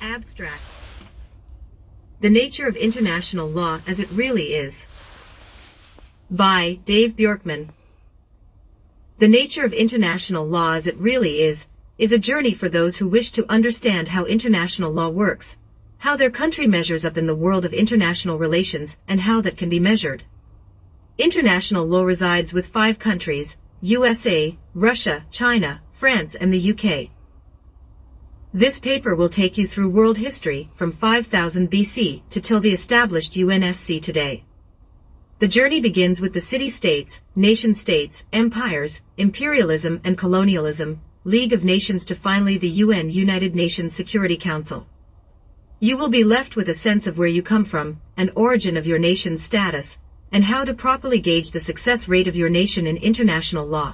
Abstract. The Nature of International Law as It Really Is. By Bjorkman. The nature of international law as it really is a journey for those who wish to understand how international law works, how their country measures up in the world of international relations, and how that can be measured. International law resides with 5 countries: USA, Russia, China, France, and the UK. This paper will take you through world history from 5000 BC to till the established UNSC today. The journey begins with the city-states, nation-states, empires, imperialism and colonialism, League of Nations to finally the UN United Nations Security Council. You will be left with a sense of where you come from, an origin of your nation's status, and how to properly gauge the success rate of your nation in international law.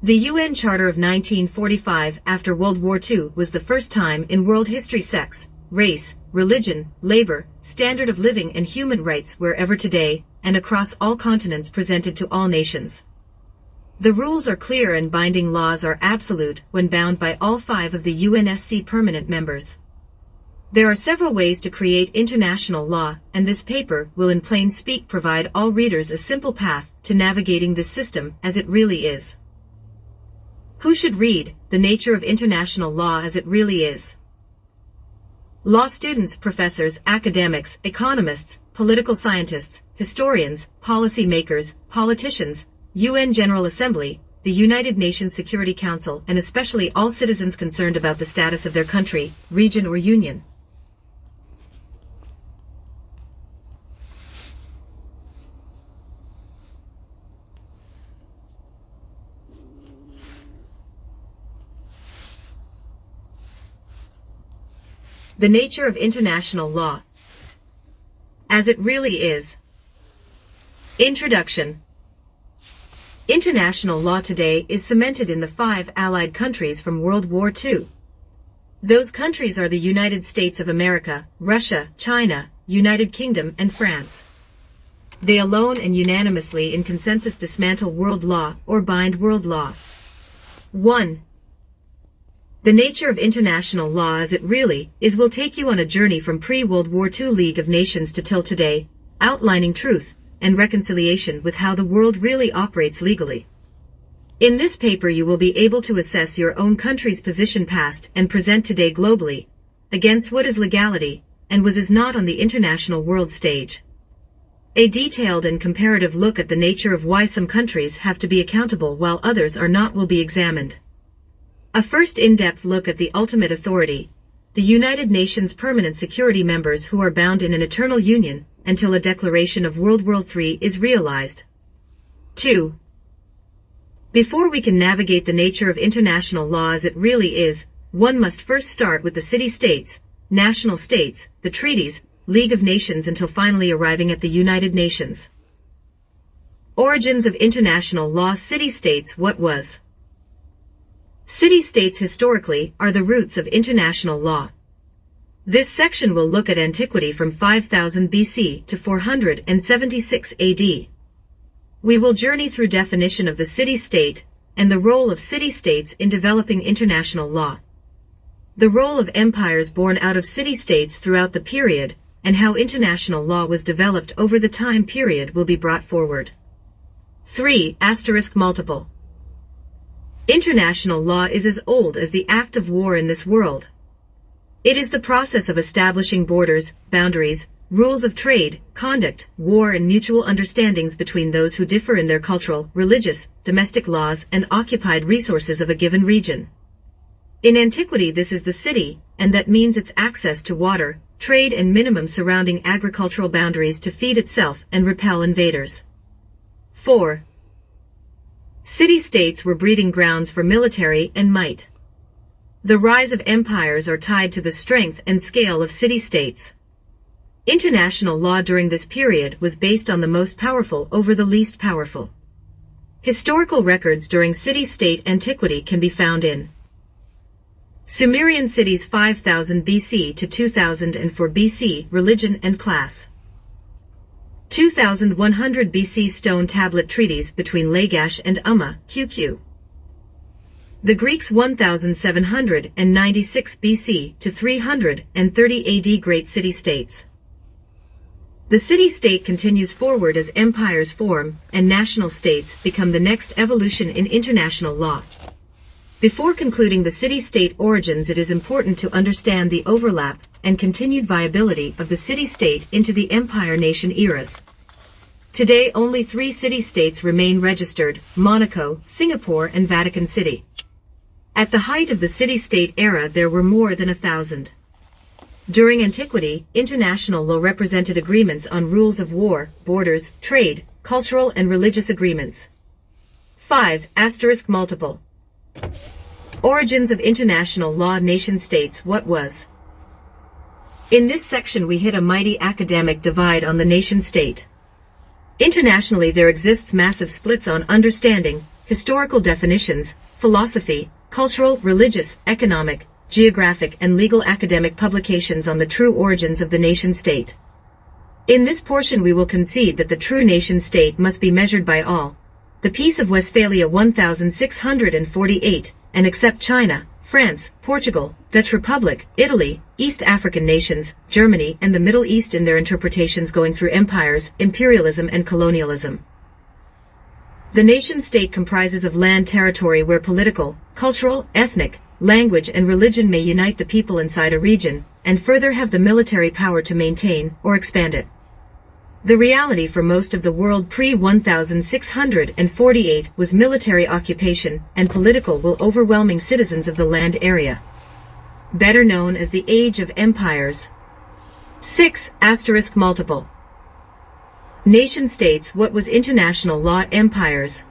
The UN Charter of 1945 after World War II was the first time in world history sex, race, religion, labor, standard of living and human rights wherever today, and across all continents presented to all nations. The rules are clear and binding laws are absolute when bound by all 5 of the UNSC permanent members. There are several ways to create international law, and this paper will in plain speak provide all readers a simple path to navigating this system as it really is. Who should read The Nature of International Law as It Really Is? Law students, professors, academics, economists, political scientists, historians, policy makers, politicians, UN General Assembly, the United Nations Security Council, and especially all citizens concerned about the status of their country, region or union. The nature of international law as it really is. Introduction. International law today is cemented in the 5 allied countries from World War II. Those countries are the United States of America, Russia, China, United Kingdom, and France. They alone and unanimously in consensus dismantle world law or bind world law. 1. The nature of international law as it really is will take you on a journey from pre-World War II League of Nations to till today, outlining truth and reconciliation with how the world really operates legally. In this paper you will be able to assess your own country's position past and present today globally, against what is legality and what is not on the international world stage. A detailed and comparative look at the nature of why some countries have to be accountable while others are not will be examined. A first in-depth look at the ultimate authority, the United Nations permanent security members who are bound in an eternal union until a declaration of World War III is realized. 2. Before we can navigate the nature of international law as it really is, one must first start with the city-states, national states, the treaties, League of Nations until finally arriving at the United Nations. Origins of international law. City-states. What was? City-states historically are the roots of international law. This section will look at antiquity from 5000 BC to 476 AD. We will journey through definition of the city-state and the role of city-states in developing international law. The role of empires born out of city-states throughout the period and how international law was developed over the time period will be brought forward. 3. Multiple. International law is as old as the act of war in this world. It is the process of establishing borders, boundaries, rules of trade, conduct, war and mutual understandings between those who differ in their cultural, religious, domestic laws and occupied resources of a given region. In antiquity this is the city, and that means its access to water, trade and minimum surrounding agricultural boundaries to feed itself and repel invaders. 4. City-states were breeding grounds for military and might. The rise of empires are tied to the strength and scale of city-states. International law during this period was based on the most powerful over the least powerful. Historical records during city-state antiquity can be found in Sumerian cities 5000 BC to 2004 BC, religion and class. 2100 BC stone tablet treaties between Lagash and Umma, QQ. The Greeks 1796 BC to 330 AD great city-states. The city-state continues forward as empires form and national states become the next evolution in international law. Before concluding the city-state origins, it is important to understand the overlap and continued viability of the city-state into the empire-nation eras. Today only 3 city-states remain registered: Monaco, Singapore, and Vatican City. At the height of the city-state era there were more than 1,000. During antiquity, international law represented agreements on rules of war, borders, trade, cultural and religious agreements. 5. Multiple. Origins of international law. Nation-states. What was? In this section we hit a mighty academic divide on the nation-state. Internationally there exists massive splits on understanding, historical definitions, philosophy, cultural, religious, economic, geographic and legal academic publications on the true origins of the nation-state. In this portion we will concede that the true nation-state must be measured by all. The Peace of Westphalia 1648, and except China, France, Portugal, Dutch Republic, Italy, East African nations, Germany and the Middle East in their interpretations going through empires, imperialism and colonialism. The nation-state comprises of land territory where political, cultural, ethnic, language and religion may unite the people inside a region, and further have the military power to maintain or expand it. The reality for most of the world pre-1648 was military occupation and political will overwhelming citizens of the land area. Better known as the Age of Empires. 6. Multiple. Nation-states. What was international law? Empires.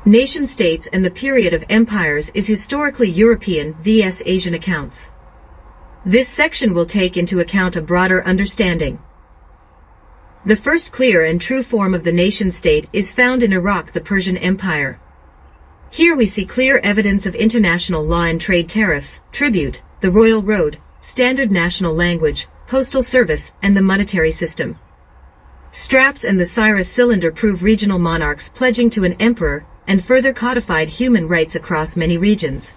Nation-states and the period of empires is historically European vs Asian accounts. This section will take into account a broader understanding. The first clear and true form of the nation-state is found in Iraq, the Persian Empire. Here we see clear evidence of international law and trade tariffs, tribute, the royal road, standard national language, postal service, and the monetary system. Straps and the Cyrus cylinder prove regional monarchs pledging to an emperor, and further codified human rights across many regions.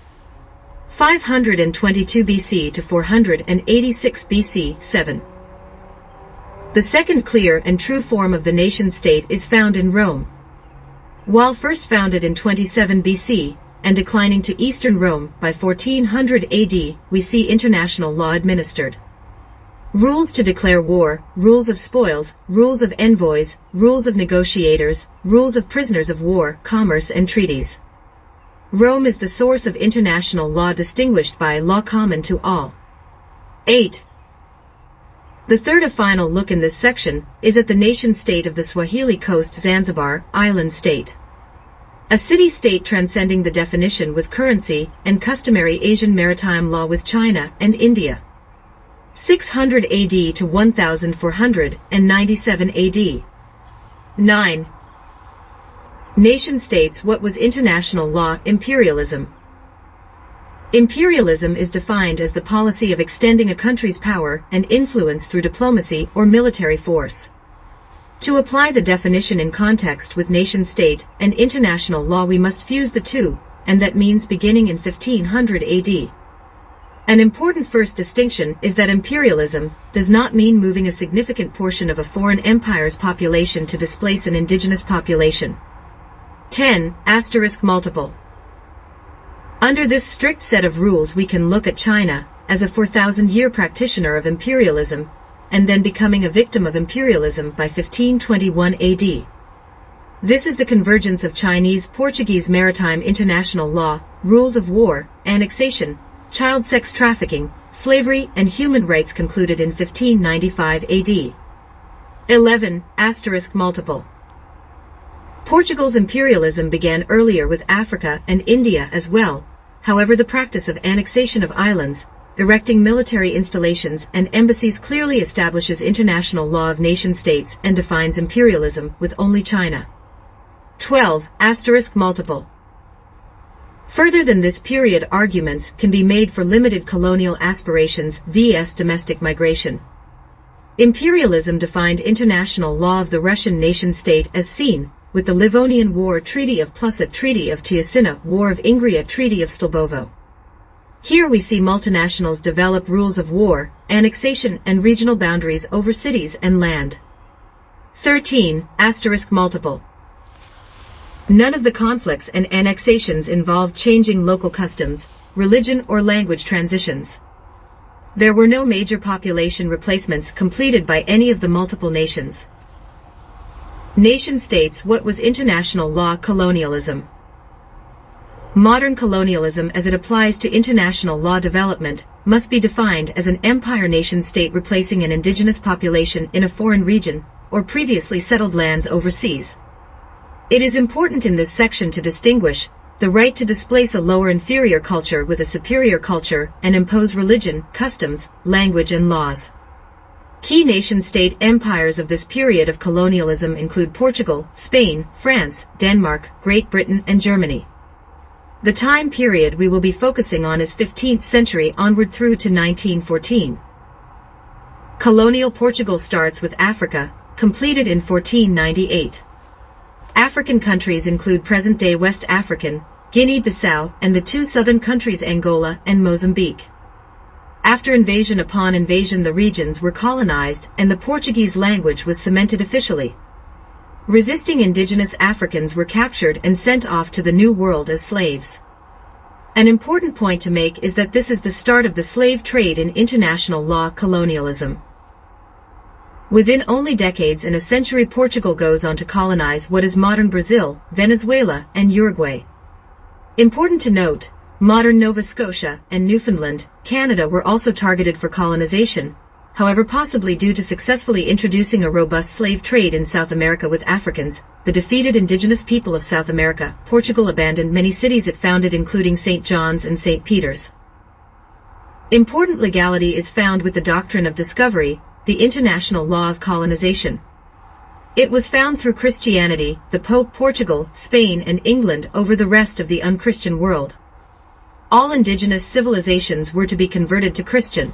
522 BC to 486 BC. 7. The second clear and true form of the nation-state is found in Rome. While first founded in 27 BC, and declining to Eastern Rome by 1400 AD, we see international law administered. Rules to declare war, rules of spoils, rules of envoys, rules of negotiators, rules of prisoners of war, commerce and treaties. Rome is the source of international law distinguished by law common to all. 8. The third and final look in this section is at the nation-state of the Swahili Coast Zanzibar Island State. A city-state transcending the definition with currency and customary Asian maritime law with China and India. 600 AD to 1497 AD. 9. Nation-states. What was international law? Imperialism. Imperialism is defined as the policy of extending a country's power and influence through diplomacy or military force. To apply the definition in context with nation-state and international law we must fuse the two, and that means beginning in 1500 AD. An important first distinction is that imperialism does not mean moving a significant portion of a foreign empire's population to displace an indigenous population. 10. Multiple. Under this strict set of rules we can look at China as a 4,000-year practitioner of imperialism, and then becoming a victim of imperialism by 1521 AD. This is the convergence of Chinese-Portuguese maritime international law, rules of war, annexation, child sex trafficking, slavery, and human rights concluded in 1595 AD. 11. Multiple. Portugal's imperialism began earlier with Africa and India as well. However, the practice of annexation of islands, erecting military installations and embassies clearly establishes international law of nation-states and defines imperialism with only China. 12. Multiple. Further than this period, arguments can be made for limited colonial aspirations vs domestic migration. Imperialism defined international law of the Russian nation-state as seen with the Livonian War, Treaty of Plusset, Treaty of Tiasina, War of Ingria, Treaty of Stolbovo. Here we see multinationals develop rules of war, annexation, and regional boundaries over cities and land. 13. Multiple. None of the conflicts and annexations involved changing local customs, religion, or language transitions. There were no major population replacements completed by any of the multiple nations. Nation-states. What was international law colonialism? Modern colonialism, as it applies to international law development, must be defined as an empire nation-state replacing an indigenous population in a foreign region, or previously settled lands overseas. It is important in this section to distinguish the right to displace a lower inferior culture with a superior culture and impose religion, customs, language, and laws. Key nation-state empires of this period of colonialism include Portugal, Spain, France, Denmark, Great Britain, and Germany. The time period we will be focusing on is 15th century onward through to 1914. Colonial Portugal starts with Africa, completed in 1498. African countries include present-day West African, Guinea-Bissau, and the two southern countries Angola and Mozambique. After invasion upon invasion, the regions were colonized and the Portuguese language was cemented officially. Resisting indigenous Africans were captured and sent off to the New World as slaves. An important point to make is that this is the start of the slave trade in international law colonialism. Within only decades and a century, Portugal goes on to colonize what is modern Brazil, Venezuela, and Uruguay. Important to note, modern Nova Scotia and Newfoundland, Canada were also targeted for colonization, however, possibly due to successfully introducing a robust slave trade in South America with Africans, the defeated indigenous people of South America. Portugal abandoned many cities it founded, including St. John's and St. Peter's. Important legality is found with the doctrine of discovery, the international law of colonization. It was found through Christianity, the Pope, Portugal, Spain, and England over the rest of the unchristian world. All indigenous civilizations were to be converted to Christian.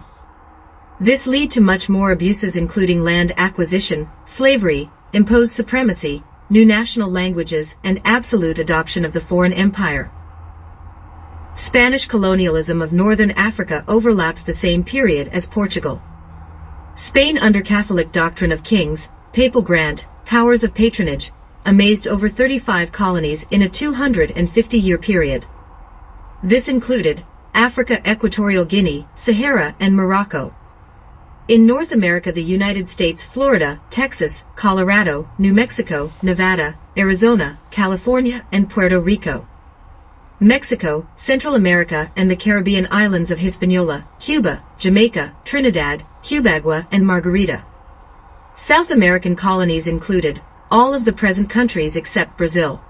This led to much more abuses, including land acquisition, slavery, imposed supremacy, new national languages, and absolute adoption of the foreign empire. Spanish colonialism of northern Africa overlaps the same period as Portugal. Spain, under Catholic doctrine of kings, papal grant, powers of patronage, amazed over 35 colonies in a 250-year period. This included Africa, Equatorial Guinea, Sahara, and Morocco. In North America, the United States, Florida, Texas, Colorado, New Mexico, Nevada, Arizona, California, and Puerto Rico. Mexico, Central America, and the Caribbean islands of Hispaniola, Cuba, Jamaica, Trinidad, Cubagua, and Margarita. South American colonies included all of the present countries except Brazil.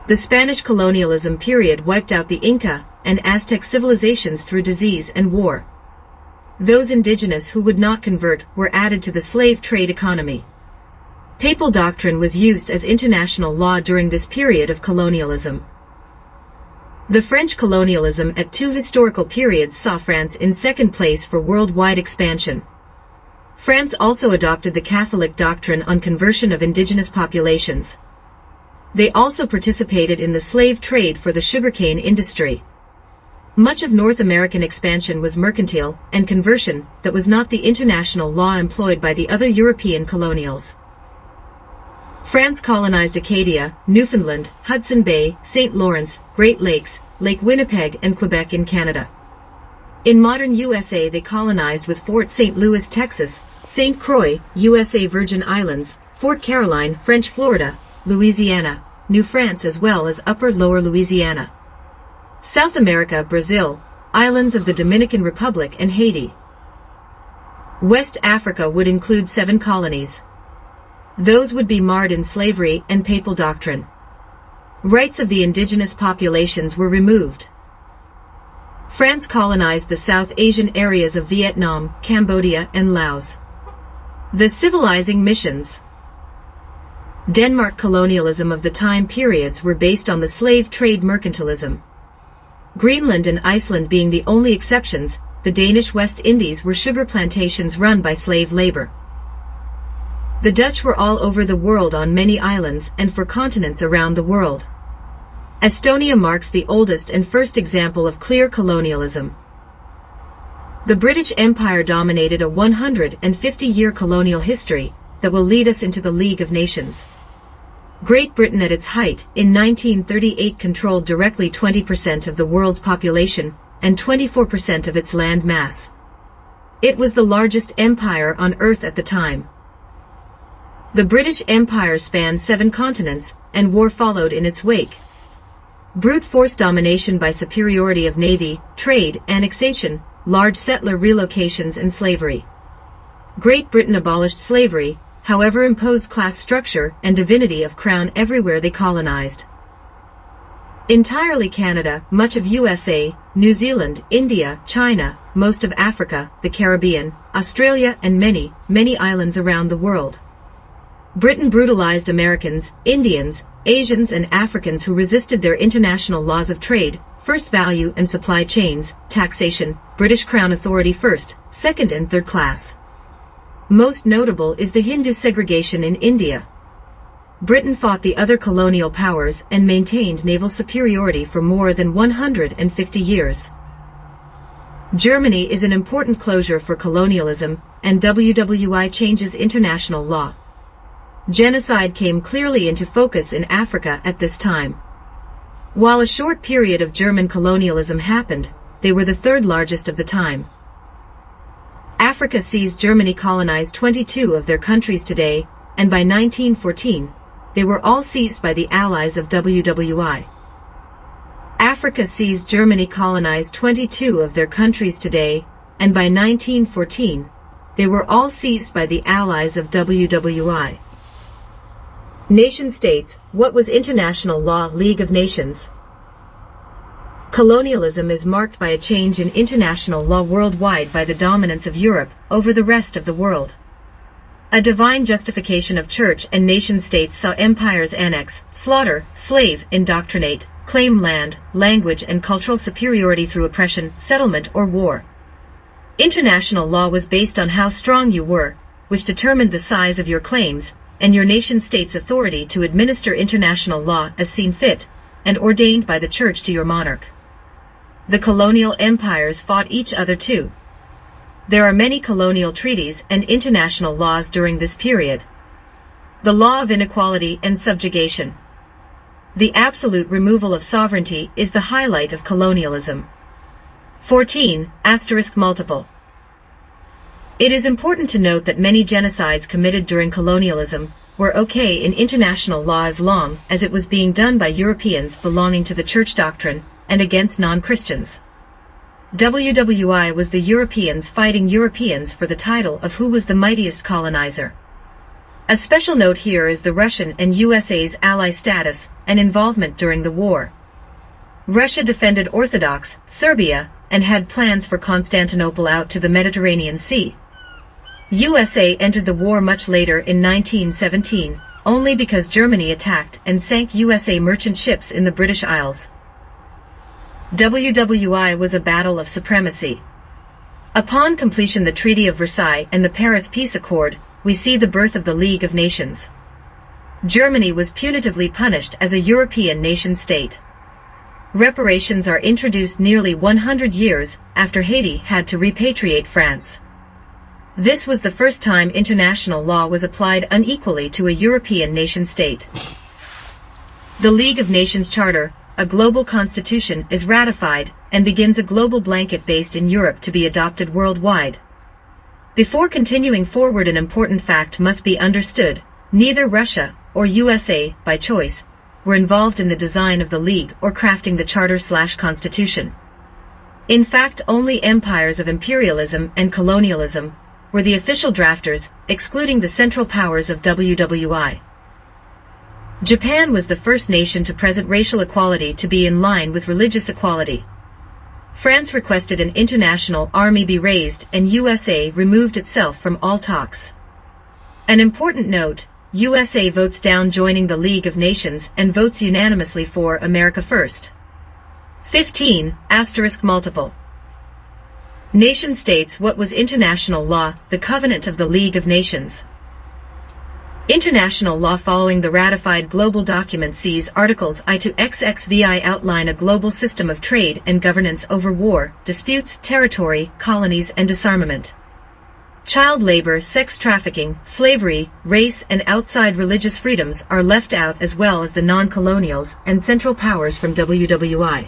The Spanish colonialism period wiped out the Inca and Aztec civilizations through disease and war. Those indigenous who would not convert were added to the slave trade economy. Papal doctrine was used as international law during this period of colonialism. The French colonialism at two historical periods saw France in second place for worldwide expansion. France also adopted the Catholic doctrine on conversion of indigenous populations. They also participated in the slave trade for the sugarcane industry. Much of North American expansion was mercantile and conversion that was not the international law employed by the other European colonials. France colonized Acadia, Newfoundland, Hudson Bay, St. Lawrence, Great Lakes, Lake Winnipeg, and Quebec in Canada. In modern USA, they colonized with Fort St. Louis, Texas, St. Croix, USA Virgin Islands, Fort Caroline, French Florida, Louisiana, New France, as well as Upper Lower Louisiana. South America, Brazil, islands of the Dominican Republic, and Haiti. West Africa would include 7 colonies. Those would be marred in slavery and papal doctrine. Rights of the indigenous populations were removed. France colonized the South Asian areas of Vietnam, Cambodia, and Laos. The civilizing missions. Denmark colonialism of the time periods were based on the slave trade mercantilism. Greenland and Iceland being the only exceptions, the Danish West Indies were sugar plantations run by slave labor. The Dutch were all over the world on many islands and for continents around the world. Estonia marks the oldest and first example of clear colonialism. The British Empire dominated a 150-year colonial history that will lead us into the League of Nations. Great Britain at its height in 1938 controlled directly 20% of the world's population and 24% of its land mass. It was the largest empire on Earth at the time. The British Empire spanned 7 continents, and war followed in its wake. Brute force domination by superiority of navy, trade, annexation, large settler relocations and slavery. Great Britain abolished slavery, however imposed class structure and divinity of crown everywhere they colonized. Entirely Canada, much of USA, New Zealand, India, China, most of Africa, the Caribbean, Australia and many, many islands around the world. Britain brutalized Americans, Indians, Asians and Africans who resisted their international laws of trade, first value and supply chains, taxation, British Crown authority first, second and third class. Most notable is the Hindu segregation in India. Britain fought the other colonial powers and maintained naval superiority for more than 150 years. Germany is an important closure for colonialism, and WWI changes international law. Genocide came clearly into focus in Africa at this time. While a short period of German colonialism happened, they were the third largest of the time. Africa sees Germany colonize 22 of their countries today, and by 1914, they were all seized by the allies of WWI. Africa sees Germany colonize 22 of their countries today, and by 1914, they were all seized by the allies of WWI. Nation-states, what was international law? League of Nations. Colonialism is marked by a change in international law worldwide by the dominance of Europe over the rest of the world. A divine justification of church and nation-states saw empires annex, slaughter, slave, indoctrinate, claim land, language and cultural superiority through oppression, settlement or war. International law was based on how strong you were, which determined the size of your claims, and your nation-state's authority to administer international law as seen fit, and ordained by the church to your monarch. The colonial empires fought each other too. There are many colonial treaties and international laws during this period. The law of inequality and subjugation. The absolute removal of sovereignty is the highlight of colonialism. 14. Multiple. It is important to note that many genocides committed during colonialism were okay in international law as long as it was being done by Europeans belonging to the church doctrine and against non-Christians. WWI was the Europeans fighting Europeans for the title of who was the mightiest colonizer. A special note here is the Russian and USA's ally status and involvement during the war. Russia defended Orthodox Serbia and had plans for Constantinople out to the Mediterranean Sea. USA entered the war much later in 1917, only because Germany attacked and sank USA merchant ships in the British Isles. WWI was a battle of supremacy. Upon completion the Treaty of Versailles and the Paris Peace Accord, we see the birth of the League of Nations. Germany was punitively punished as a European nation-state. Reparations are introduced nearly 100 years after Haiti had to repatriate France. This was the first time international law was applied unequally to a European nation-state. The League of Nations Charter, a global constitution, is ratified and begins a global blanket based in Europe to be adopted worldwide. Before continuing forward, an important fact must be understood: neither Russia or USA, by choice, were involved in the design of the League or crafting the charter/constitution. In fact, only empires of imperialism and colonialism were the official drafters, excluding the central powers of WWI. Japan was the first nation to present racial equality to be in line with religious equality. France requested an international army be raised, and USA removed itself from all talks. An important note: USA votes down joining the League of Nations and votes unanimously for America First. 15. Multiple. Nation-states. What was international law? The Covenant of the League of Nations. International law following the ratified global document sees Articles I to XXVI outline a global system of trade and governance over war, disputes, territory, colonies, and disarmament. Child labor, sex trafficking, slavery, race, and outside religious freedoms are left out, as well as the non-colonials and central powers from WWI.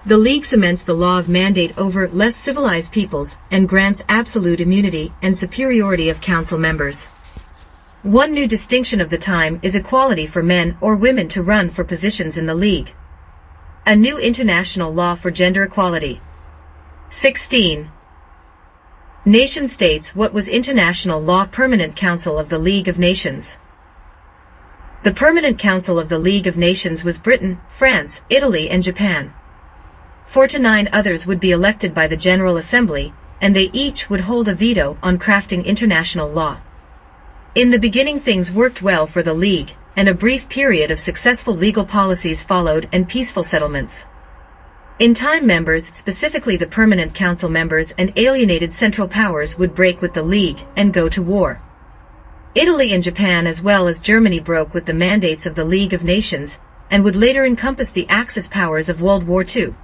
The League cements the law of mandate over less civilized peoples and grants absolute immunity and superiority of council members. One new distinction of the time is equality for men or women to run for positions in the League. A new international law for gender equality. 16. Nation states. What was international law? Permanent Council of the League of Nations. The Permanent Council of the League of Nations was Britain, France, Italy, and Japan. 4 to 9 others would be elected by the General Assembly, and they each would hold a veto on crafting international law. In the beginning things worked well for the League, and a brief period of successful legal policies followed and peaceful settlements. In time, members, specifically the Permanent Council members and alienated central powers, would break with the League and go to war. Italy and Japan as well as Germany broke with the mandates of the League of Nations, and would later encompass the Axis powers of World War II.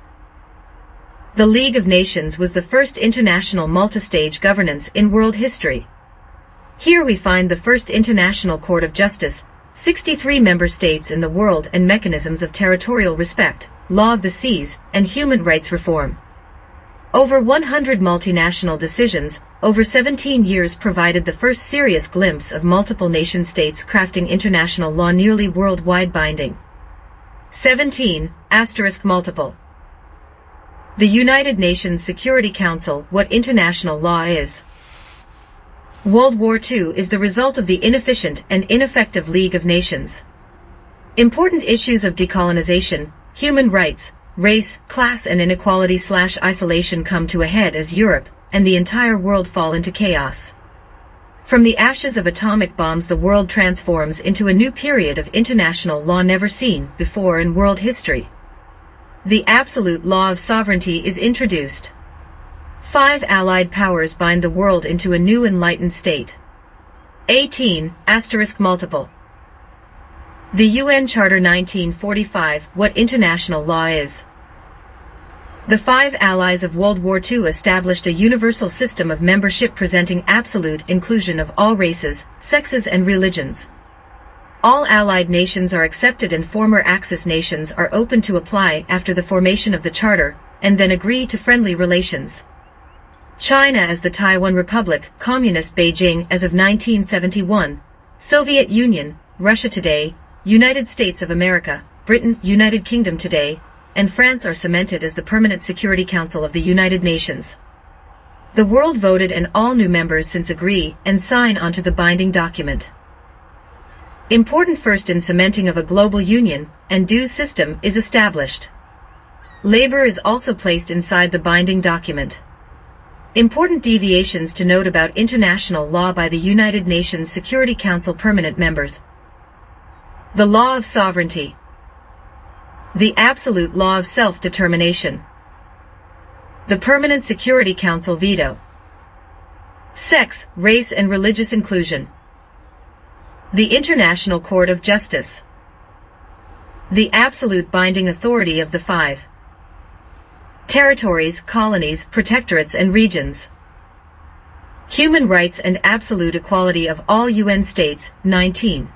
The League of Nations was the first international multistage governance in world history. Here we find the first International Court of Justice, 63 member states in the world, and mechanisms of territorial respect, law of the seas, and human rights reform. Over 100 multinational decisions, over 17 years provided the first serious glimpse of multiple nation states crafting international law nearly worldwide binding. 17. Multiple. The United Nations Security Council. What international law is? World War II is the result of the inefficient and ineffective League of Nations. Important issues of decolonization, human rights, race, class, and inequality/isolation come to a head as Europe and the entire world fall into chaos. From the ashes of atomic bombs, the world transforms into a new period of international law never seen before in world history. The absolute law of sovereignty is introduced. 5 allied powers bind the world into a new enlightened state. 18. Multiple. The UN Charter 1945. What international law is? The 5 allies of World War II established a universal system of membership presenting absolute inclusion of all races, sexes, and religions. All allied nations are accepted and former Axis nations are open to apply after the formation of the Charter, and then agree to friendly relations. China as the Taiwan Republic, Communist Beijing as of 1971, Soviet Union, Russia today, United States of America, Britain, United Kingdom today, and France are cemented as the Permanent Security Council of the United Nations. The world voted and all new members since agree and sign onto the binding document. Important first in cementing of a global union and dues system is established. Labor is also placed inside the binding document. Important deviations to note about international law by the United Nations Security Council permanent members. The law of sovereignty. The absolute law of self-determination. The Permanent Security Council veto. Sex, race, and religious inclusion. The International Court of Justice. The absolute binding authority of the 5 territories, colonies, protectorates, and regions. Human rights and absolute equality of all UN states. 19.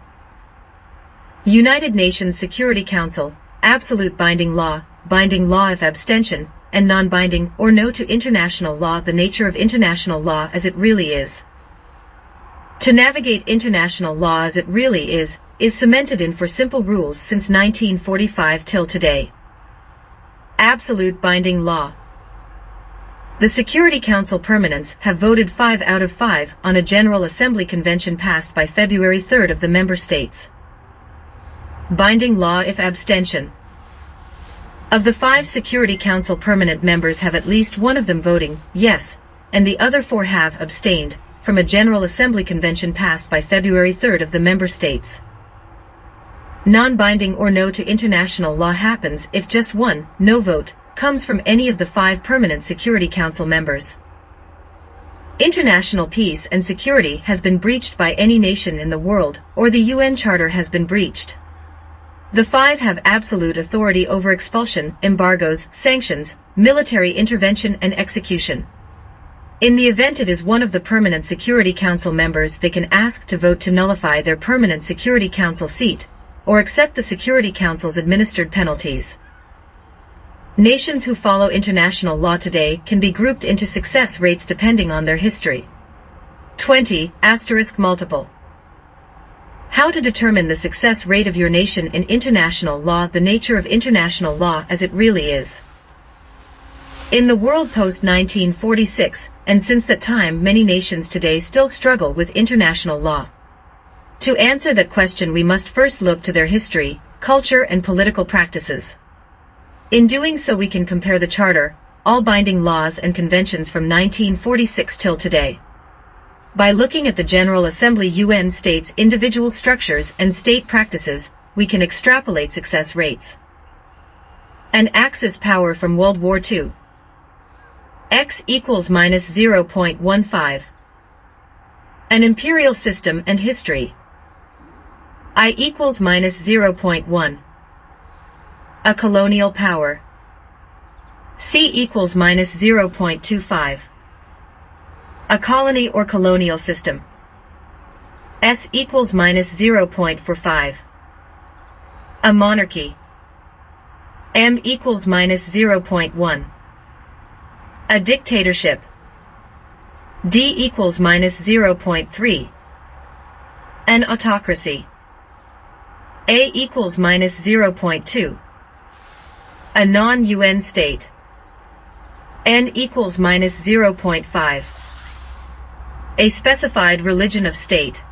United Nations Security Council, absolute binding law if abstention, and non-binding or no to international law. The nature of international law as it really is. To navigate international law as it really is cemented in 4 simple rules since 1945 till today. Absolute binding law. The Security Council permanents have voted 5 out of 5 on a General Assembly convention passed by February 3rd of the member states. Binding law if abstention. Of the 5 Security Council permanent members have at least one of them voting yes, and the other 4 have abstained from a General Assembly convention passed by February 3rd of the member states. Non-binding or no to international law happens if just one no vote comes from any of the 5 permanent Security Council members. International peace and security has been breached by any nation in the world, or the UN Charter has been breached. The five have absolute authority over expulsion, embargoes, sanctions, military intervention and execution. In the event it is one of the Permanent Security Council members, they can ask to vote to nullify their Permanent Security Council seat, or accept the Security Council's administered penalties. Nations who follow international law today can be grouped into success rates depending on their history. 20 * multiple. How to determine the success rate of your nation in international law, the nature of international law as it really is. In the world post-1946, and since that time, many nations today still struggle with international law. To answer that question, we must first look to their history, culture and political practices. In doing so, we can compare the Charter, all binding laws and conventions from 1946 till today. By looking at the General Assembly UN states' individual structures and state practices, we can extrapolate success rates. An Axis power from World War II. X equals -0.15. An imperial system and history. I equals -0.1. A colonial power. C equals -0.25. A colony or colonial system. S equals -0.45. A monarchy. M equals -0.1. A dictatorship. D equals -0.3. An autocracy. A equals -0.2. A non-UN state. N equals -0.5. A specified religion of state.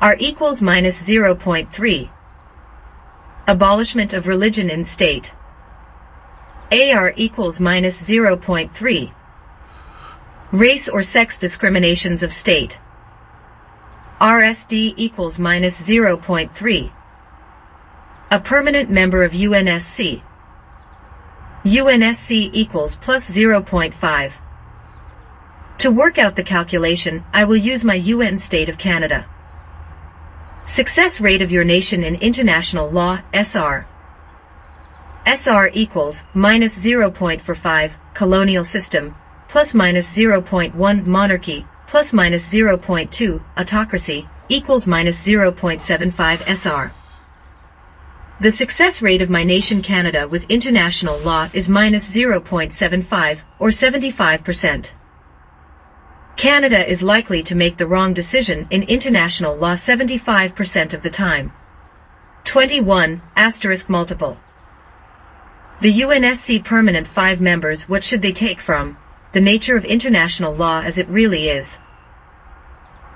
R equals -0.3. Abolishment of religion in state. AR equals -0.3. Race or sex discriminations of state. RSD equals -0.3. A permanent member of UNSC. UNSC equals +0.5. To work out the calculation, I will use my UN state of Canada. Success rate of your nation in international law, SR. SR equals -0.45, colonial system, +-0.1, monarchy, +-0.2, autocracy, equals -0.75 SR. The success rate of my nation Canada with international law is -0.75, or 75%. Canada is likely to make the wrong decision in international law 75% of the time. 21 * multiple. The UNSC permanent 5 members, what should they take from the nature of international law as it really is?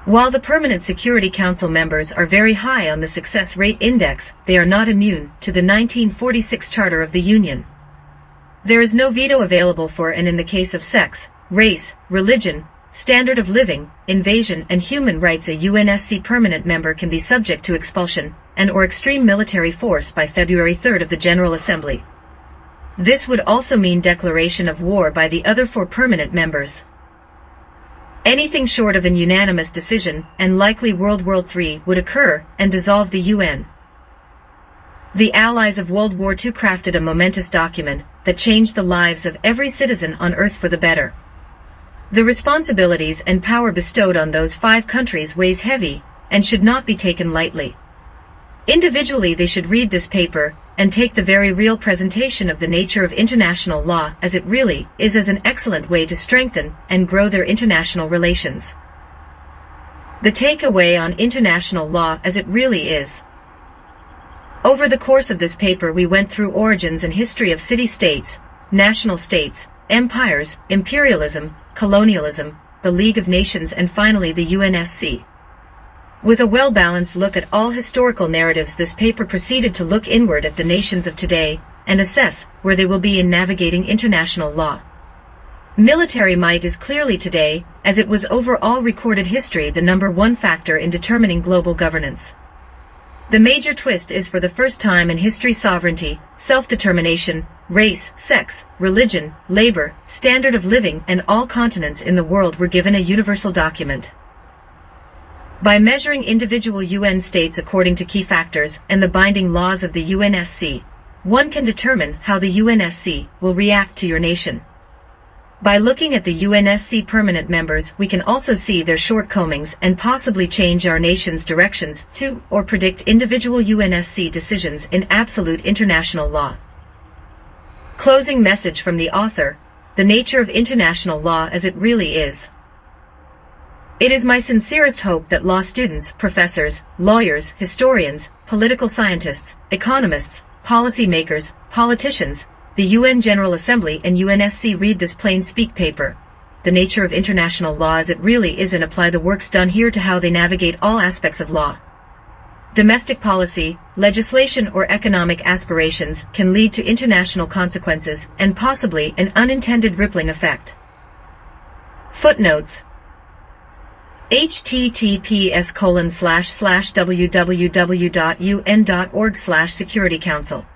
While the Permanent Security Council members are very high on the success rate index, they are not immune to the 1946 Charter of the Union. There is no veto available for, and in the case of sex, race, religion, standard of living, invasion and human rights, a UNSC permanent member can be subject to expulsion and or extreme military force by February 3 of the General Assembly. This would also mean declaration of war by the other 4 permanent members. Anything short of an unanimous decision, and likely World War III, would occur and dissolve the UN. The Allies of World War II crafted a momentous document that changed the lives of every citizen on Earth for the better. The responsibilities and power bestowed on those 5 countries weighs heavy and should not be taken lightly. Individually, they should read this paper and take the very real presentation of the nature of international law as it really is as an excellent way to strengthen and grow their international relations. The takeaway on international law as it really is. Over the course of this paper, we went through origins and history of city-states, national states, empires, imperialism, colonialism, the League of Nations, and finally the UNSC. With a well-balanced look at all historical narratives, this paper proceeded to look inward at the nations of today and assess where they will be in navigating international law. Military might is clearly today, as it was over all recorded history, the number 1 factor in determining global governance. The major twist is for the first time in history sovereignty, self-determination, race, sex, religion, labor, standard of living, and all continents in the world were given a universal document. By measuring individual UN states according to key factors and the binding laws of the UNSC, one can determine how the UNSC will react to your nation. By looking at the UNSC permanent members, we can also see their shortcomings and possibly change our nation's directions to, or predict individual UNSC decisions in absolute international law. Closing message from the author: the nature of international law as it really is. It is my sincerest hope that law students, professors, lawyers, historians, political scientists, economists, policy makers, politicians, the UN General Assembly and UNSC read this plain speak paper, The Nature of International Law as It Really Is, and apply the works done here to how they navigate all aspects of law. Domestic policy, legislation, or economic aspirations can lead to international consequences and possibly an unintended rippling effect. Footnotes: https://www.un.org/Security Council.